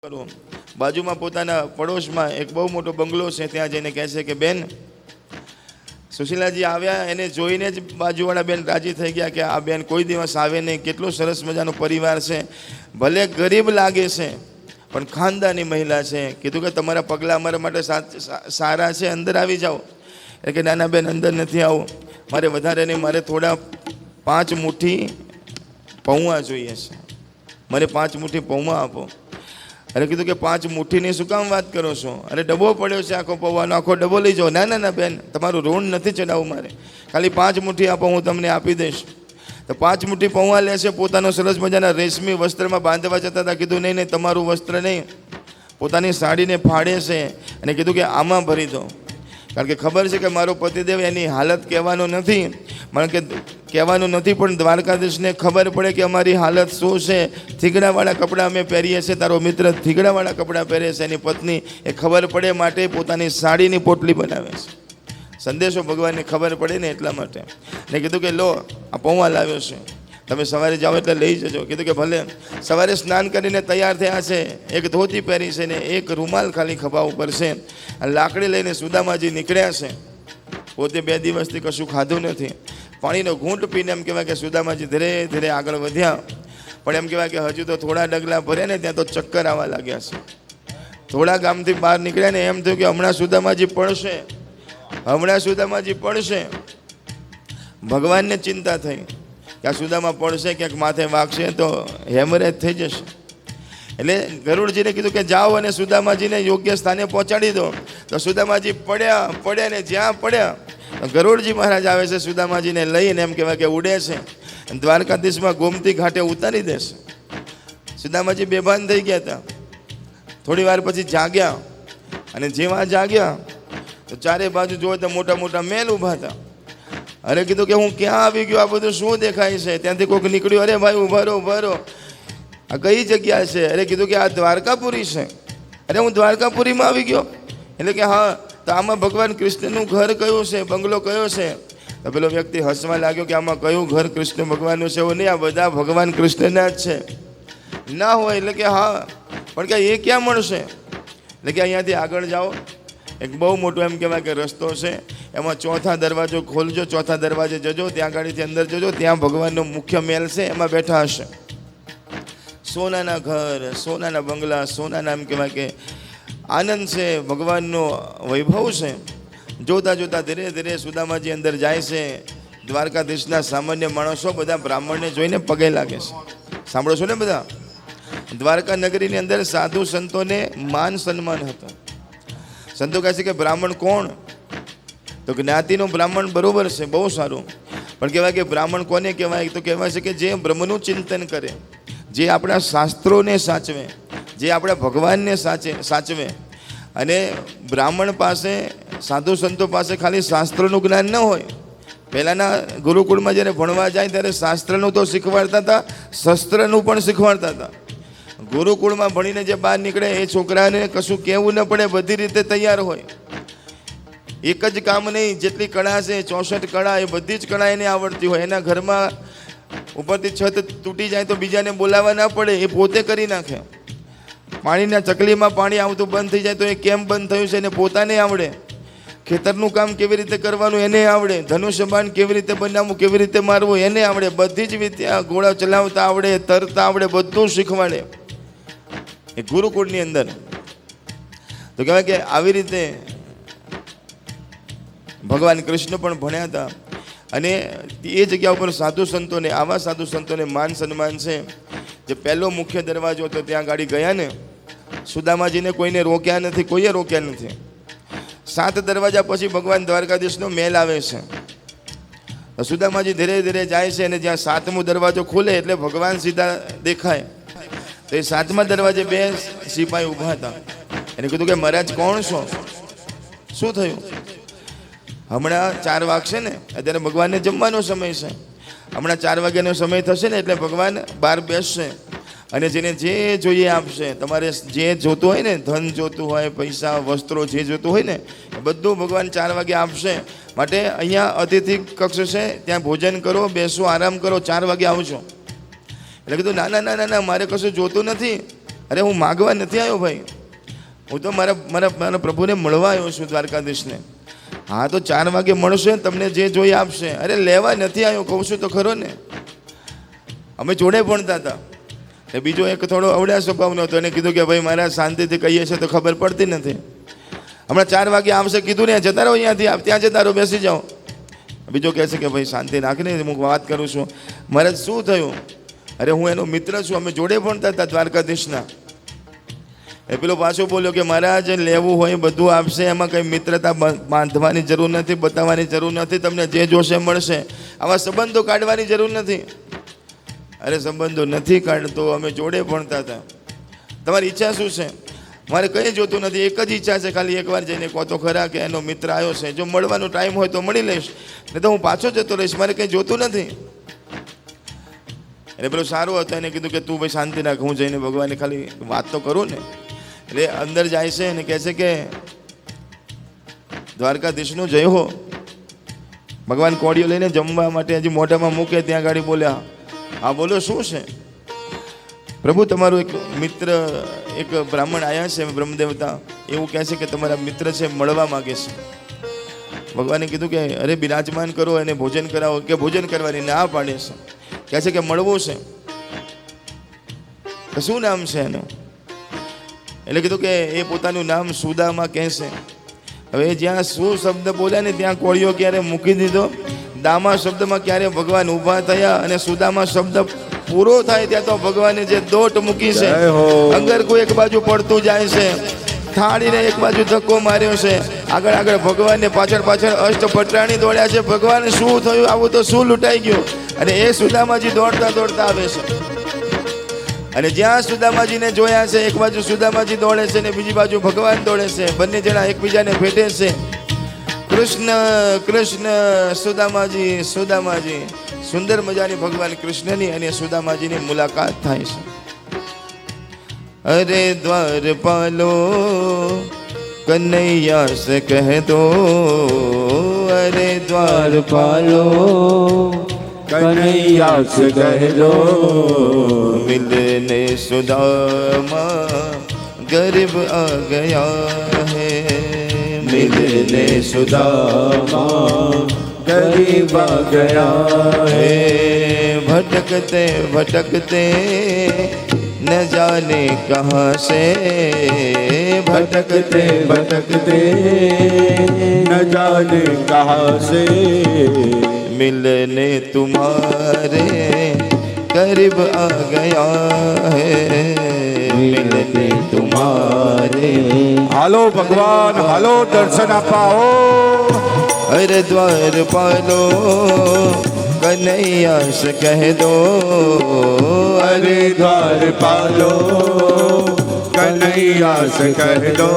કરું બાજુમાં પોતાના પડોશમાં એક બહુ મોટો બંગલો છે, ત્યાં જઈને કહે છે કે બેન, સુશીલાજી આવ્યા, એને જોઈને જ બાજુવાળા બેન રાજી થઈ ગયા કે આ બેન કોઈ દિવસ આવે નહીં, કેટલો સરસ મજાનો પરિવાર છે, ભલે ગરીબ લાગે છે પણ ખાનદાની મહિલા છે. કીધું કે તમારા પગલાં અમારા માટે સારા છે, અંદર આવી જાઓ. એટલે કે નાના બેન, અંદર નથી આવું, મારે વધારે નહીં, મારે થોડા 5 મુઠ્ઠી પૌવા જોઈએ છે, મારે 5 મુઠ્ઠી પૌવા આપો. અરે કીધું કે 5 મુઠ્ઠીની શું કામ વાત કરો છો? અરે ડબ્બો પડ્યો છે આખો પૌવાનો, આખો ડબ્બો લઈ જાઓ. ના ના ના બેન, તમારું ઋણ નથી ચડાવવું, મારે ખાલી 5 મુઠ્ઠી આપો, હું તમને આપી દઈશ. તો 5 મુઠ્ઠી પૌવા લે છે, પોતાનો સરસ મજાના રેશમી વસ્ત્રમાં બાંધવા જતા હતા. કીધું નહીં નહીં, તમારું વસ્ત્ર નહીં, પોતાની સાડીને ફાડે છે અને કીધું કે આમાં ભરી દો. કારણ કે ખબર છે કે મારો પતિદેવ એની હાલત કહેવાનો નથી, કારણ કે કહેવાનું નથી, પણ દ્વારકાધીશને ખબર પડે કે અમારી હાલત શું છે. થીગડાવાળા કપડાં અમે પહેરીએ છીએ, તારો મિત્ર થીગડાવાળા કપડાં પહેરે છે, એની પત્ની એ ખબર પડે માટે પોતાની સાડીની પોટલી બનાવે છે. સંદેશો ભગવાનને ખબર પડે ને એટલા માટે. ને કીધું કે લો, આ પૌવા લાવ્યો છે, તમે સવારે જાઓ એટલે લઈ જજો. કીધું કે ભલે. સવારે સ્નાન કરીને તૈયાર થયા છે, એક ધોતી પહેરી છે ને એક રૂમાલ ખાલી ખભા ઉપર છે, લાકડી લઈને સુદામાજી નીકળ્યા છે. પોતે 2 દિવસથી કશું ખાધું નથી, પાણીનો ઘૂંટ પીને એમ કહેવાય કે સુદામાજી ધીરે ધીરે આગળ વધ્યા. પણ એમ કહેવાય કે હજુ તો થોડા ડગલા ભર્યા ને ત્યાં તો ચક્કર આવવા લાગ્યા છે. થોડા ગામથી બહાર નીકળ્યા ને એમ થયું કે હમણાં સુદામાજી પડશે, હમણાં સુદામાજી પડશે. ભગવાનને ચિંતા થઈ કે આ સુદામા પડશે, ક્યાંક માથે વાગશે તો હેમરેજ થઈ જશે. એટલે ગરુડજીને કીધું કે જાઓ અને સુદામાજીને યોગ્ય સ્થાને પહોંચાડી દો. તો સુદામાજી પડ્યા ને જ્યાં પડ્યા ગરુડજી મહારાજ આવે છે, સુદામાજીને લઈને એમ કહેવાય કે ઉડે છે, દ્વારકાધીશમાં ગોમતી ઘાટે ઉતારી દેશે. સુદામાજી બેભાન થઈ ગયા હતા. થોડી વાર પછી જાગ્યા, અને જેવા જાગ્યા તો ચારે બાજુ જોવે તો મોટા મોટા મહેલ ઊભા હતા. અરે કીધું કે હું ક્યાં આવી ગયો, આ બધું શું દેખાય છે? ત્યાંથી કોઈક નીકળ્યું, અરે ભાઈ ઉભા રહો, આ કઈ જગ્યા છે? અરે કીધું કે આ દ્વારકાપુરી છે. અરે હું દ્વારકાપુરીમાં આવી ગયો? એટલે કે હા, તો આમાં ભગવાન કૃષ્ણનું ઘર કયું છે, બંગલો કયો છે? તો પેલો વ્યક્તિ હસવા લાગ્યો કે આમાં કયું ઘર કૃષ્ણ ભગવાનનું છે? એવું નહીં, આ બધા ભગવાન કૃષ્ણના જ છે. ના હોય એટલે કે હા, પણ કે એ ક્યાં મળશે? એટલે કે અહીંયાથી આગળ જાઓ, એક બહુ મોટો એમ કહેવાય કે રસ્તો છે, એમાં 4થા દરવાજો ખોલજો, 4થા દરવાજે જજો, ત્યાં ગાડીથી અંદર જજો, ત્યાં ભગવાનનો મુખ્ય મહેલ છે, એમાં બેઠા હશે. સોનાના ઘર, સોનાના બંગલા, સોનાના એમ કહેવાય કે આનંદ છે, ભગવાનનો વૈભવ છે. જોતા જોતા ધીરે ધીરે સુદામાજી અંદર જાય છે. દ્વારકાધીશના સામાન્ય માણસો બધા બ્રાહ્મણને જોઈને પગે લાગે છે. સાંભળો છો ને બધા? દ્વારકા નગરીની અંદર સાધુ સંતોને માન સન્માન હતું. સંતો કહે છે કે બ્રાહ્મણ કોણ? તો જ્ઞાતિનો બ્રાહ્મણ બરોબર છે, બહુ સારું, પણ કહેવાય કે બ્રાહ્મણ કોને કહેવાય? તો કહેવાય છે કે જે બ્રહ્મનું ચિંતન કરે, જે આપણા શાસ્ત્રોને સાચવે, જે આપણા ભગવાનને સાચવે. અને બ્રાહ્મણ પાસે, સાધુ સંતો પાસે ખાલી શાસ્ત્રનું જ્ઞાન ન હોય. પહેલાંના ગુરુકુળમાં જ્યારે ભણવા જાય ત્યારે શાસ્ત્રનું તો શીખવાડતા હતા, શસ્ત્રનું પણ શીખવાડતા હતા. ગુરુકુળમાં ભણીને જે બહાર નીકળે એ છોકરાને કશું કહેવું ન પડે, બધી રીતે તૈયાર હોય. એક જ કામ નહીં, જેટલી કળા છે 64 કળા, એ બધી જ કળા એને આવડતી હોય. એના ઘરમાં ઉપરથી છત તૂટી જાય તો બીજાને બોલાવવા ના પડે, એ પોતે કરી નાખે. પાણીના ચકલીમાં પાણી આવતું બંધ થઈ જાય તો એ કેમ બંધ થયું છે એને પોતાને આવડે. ખેતરનું કામ કેવી રીતે કરવાનું એને આવડે. ધનુષ્ય બાણ કેવી રીતે બનાવવું, કેવી રીતે મારવું એને આવડે. બધી જ વિદ્યા, ઘોડા ચલાવતા આવડે, તરતા આવડે, બધું શીખવાડે એ ગુરુકુળની અંદર. તો કહેવાય કે આવી રીતે ભગવાન કૃષ્ણ પણ ભણ્યા હતા. અને એ જગ્યા ઉપર સાધુ સંતોને, આવા સાધુ સંતોને માન સન્માન છે. જે પહેલો મુખ્ય દરવાજો હતો ત્યાં ગાડી ગયા ને, સુદામાજીને કોઈને રોક્યા નથી, કોઈએ રોક્યા નથી. 7 દરવાજા પછી ભગવાન દ્વારકાધીશનો મહેલ આવે છે. સુદામાજી ધીરે ધીરે જાય છે, અને જ્યાં 7મો દરવાજો ખુલે એટલે ભગવાન સીધા દેખાય. તો એ 7મા દરવાજે 2 સિપાહી ઊભા હતા. એને કીધું કે મહારાજ કોણ છો? શું થયું? હમણાં 4 વાગશે ને, અત્યારે ભગવાનને જમવાનો સમય છે. હમણાં 4 વાગ્યાનો સમય થશે ને એટલે ભગવાન બહાર બેસશે અને જેને જે જોઈએ આપશે. તમારે જે જોતું હોય ને, ધન જોતું હોય, પૈસા, વસ્ત્રો, જે જોતું હોય ને, એ બધું ભગવાન 4 વાગે આપશે. માટે અહીંયા અતિથિ કક્ષ છે, ત્યાં ભોજન કરો, બેસો, આરામ કરો, 4 વાગે આવજો. એટલે કીધું ના ના ના ના ના, મારે કશું જોતું નથી, અરે હું માગવા નથી આવ્યો ભાઈ, હું તો મારા પ્રભુને મળવા આવ્યો છું, દ્વારકાધીશને. હા તો 4 વાગે મળશે, તમને જે જોઈએ આપશે. અરે લેવા નથી આવ્યો, કહું છું તો ખરો ને. અમે જોડે ભણતા હતા. એ બીજો એક થોડો અવળ્યા સ્વભાવનો હતો, એને કીધું કે ભાઈ મારા શાંતિથી કહીએ છીએ તો ખબર પડતી નથી. હમણાં 4 વાગે આવશે કીધું ને, જતા રહો અહીંયાથી, ત્યાં જતા રહો, બેસી જાઓ. બીજો કહે છે કે ભાઈ શાંતિ રાખીને હું વાત કરું છું. મારે શું થયું? અરે હું એનો મિત્ર છું, અમે જોડે ભણતા હતા દ્વારકાધીશના. એ પેલો પાછો બોલ્યો કે મહારાજ લેવું હોય બધું આપશે, એમાં કંઈ મિત્રતા બાંધવાની જરૂર નથી, બતાવવાની જરૂર નથી, તમને જે જોશે મળશે, આવા સંબંધો કાઢવાની જરૂર નથી. અરે સંબંધો નથી કાઢતો, અમે જોડે ભણતા હતા. તમારી ઈચ્છા શું છે? મારે કંઈ જોતું નથી, એક જ ઈચ્છા છે, ખાલી એકવાર જઈને કહો તો ખરા કે એનો મિત્ર આવ્યો છે, જો મળવાનો ટાઈમ હોય તો મળી લઈશ, નહીં તો હું પાછો જતો રહીશ, મારે કંઈ જોતું નથી. એટલે પેલો સારો હતો, એને કીધું કે તું ભાઈ શાંતિ રાખ, હું જઈને ભગવાનને ખાલી વાત તો કરું ને. એટલે અંદર જાય છે અને કહે છે કે દ્વારકાધીશનો જય હો. ભગવાન કોડીઓ લઈને જમવા માટે હજી મોઢામાં મૂકે ત્યાં ગાડી બોલ્યા, હા બોલો શું છે? પ્રભુ તમારું એક મિત્ર, એક બ્રાહ્મણ આવ્યા છે બ્રહ્મદેવતા, એવું કહે છે કે તમારા મિત્ર છે, મળવા માગે છે. ભગવાને કીધું કે અરે બિરાજમાન કરો, એને ભોજન કરાવો. કે ભોજન કરવાની ના પાડે છે, કહે છે કે મળવું છે. કે શું નામ છે એનું? એટલે કીધું કે એ પોતાનું નામ સુદામા કહેશે. હવે જ્યાં શું શબ્દ બોલ્યા ને ત્યાં કોળીઓ ક્યારે મૂકી દીધો. દામા શબ્દમાં ક્યારે ભગવાન ઊભા થયા અને સુદામા શબ્દ પૂરો થાય ત્યાં તો ભગવાને જે દોટ મૂકી છે, અગર કોઈ એક બાજુ પડતું જાય છે, થાળીને એક બાજુ ધક્કો માર્યો છે, આગળ આગળ ભગવાનને પાછળ પાછળ અષ્ટપટરાણી દોડ્યા છે. ભગવાન શું થયું? આવું તો શું લૂંટાઈ ગયું? અને એ સુદામાજી દોડતા દોડતા આવે છે. અને જ્યાં સુદામાજીને જોયા છે, એક બાજુ સુદામાજી દોડે છે ને બીજી બાજુ ભગવાન દોડે છે. બંને જણા એકબીજાને ભેટે છે. કૃષ્ણ કૃષ્ણ, સુદામાજી સુદામાજી. સુંદર મજાની ભગવાન કૃષ્ણની અને સુદામાજીની મુલાકાત થાય છે. અરે દ્વારપાલો કનૈયા સે કહે દો, અરે દ્વારપાલો कन्हैया से कह दो, मिलने सुदामा गरीब आ गया है, मिलने सुदामा गरीब आ गया है। भटकते भटकते न जाने कहाँ से, भटकते भटकते न जाने कहाँ से, मिलने तुम्हारे करीब आ गया है, मिलने तुम्हारे। हालो भगवान, हालो दर्शन अपाओ। अरे द्वारपालो कन्हैया से कह दो, अरे द्वारपालो कन्हैया से कह दो,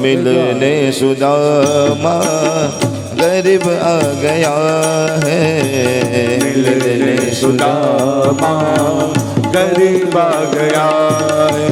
मिलने सुदामा गरीब आ गया है, मिलने सुदामा गरीब आ गया है।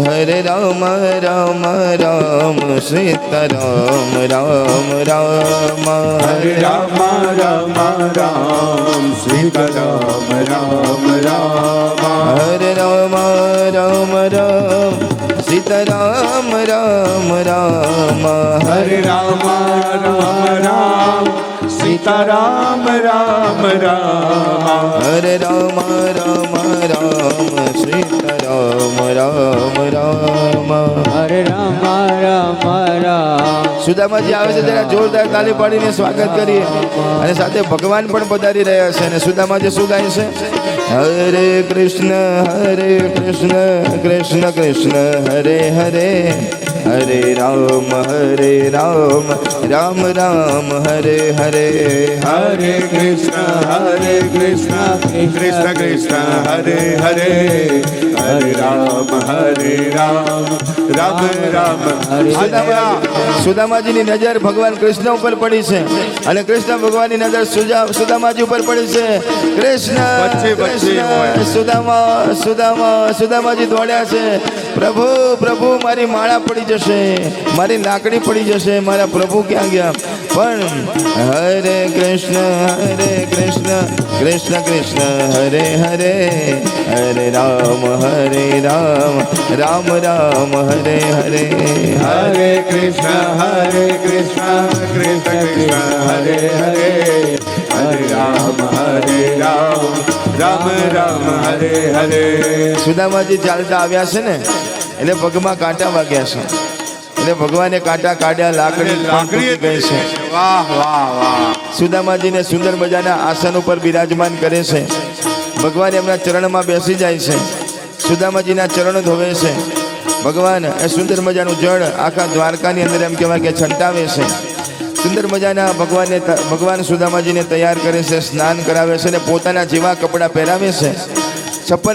हरे राम राम राम सीताराम राम राम, हरे राम राम राम सीताराम राम राम, हरे राम राम राम सीताराम राम राम, हरे राम राम राम सीताराम राम राम, हरे राम राम राम सीताराम राम राम, હરે રામ રામ રામ. સુદામાજી આવે છે, જરા જોરદાર તાલી પાડીને સ્વાગત કરીએ. અને સાથે ભગવાન પણ પધારી રહ્યા છે. અને સુદામાજી શું ગાય છે? હરે કૃષ્ણ કૃષ્ણ કૃષ્ણ હરે હરે, હરે રામ રામ રામ હરે હરે, हरे कृष्ण कृष्ण कृष्ण हरे हरे, हरे राम राम राम राम। સુદામાજીની નજર ભગવાન કૃષ્ણ ઉપર પડી છે અને કૃષ્ણ ભગવાનની નજર સુદામાજી ઉપર પડી છે. કૃષ્ણ સુદામાજી દોડ્યા છે. પ્રભુ પ્રભુ મારી માળા પડી જશે, મારી લાકડી પડી જશે, મારા પ્રભુ ક્યાં ગયા? પણ હરે કૃષ્ણ કૃષ્ણ કૃષ્ણ હરે હરે હરે રામ રામ રામ હરે હરે હરે કૃષ્ણ કૃષ્ણ કૃષ્ણ હરે હરે હરે રામ રામ રામ હરે હરે. સુદામાજી ચાલતા આવ્યા છે ને એટલે પગમાં કાંટા વાગ્યા છે એટલે ભગવાને કાંટા કાઢ્યા, લાકડી લાકડી ગઈ છે. વાહ વાહ વાહ. સુદામાજીને સુંદર મજાના આસન ઉપર બિરાજમાન કરે છે. ભગવાન એમના ચરણમાં બેસી જાય છે, સુદામાજીના ચરણ ધોવે છે. ભગવાન એ સુંદર મજાનું જળ આખા દ્વારકાની અંદર એમ કહેવાય કે છંટાવે છે. સુંદર મજાના ભગવાન સુદામાજીને તૈયાર કરે છે, સ્નાન કરાવે છે અને પોતાના જેવા કપડાં પહેરાવે છે. 56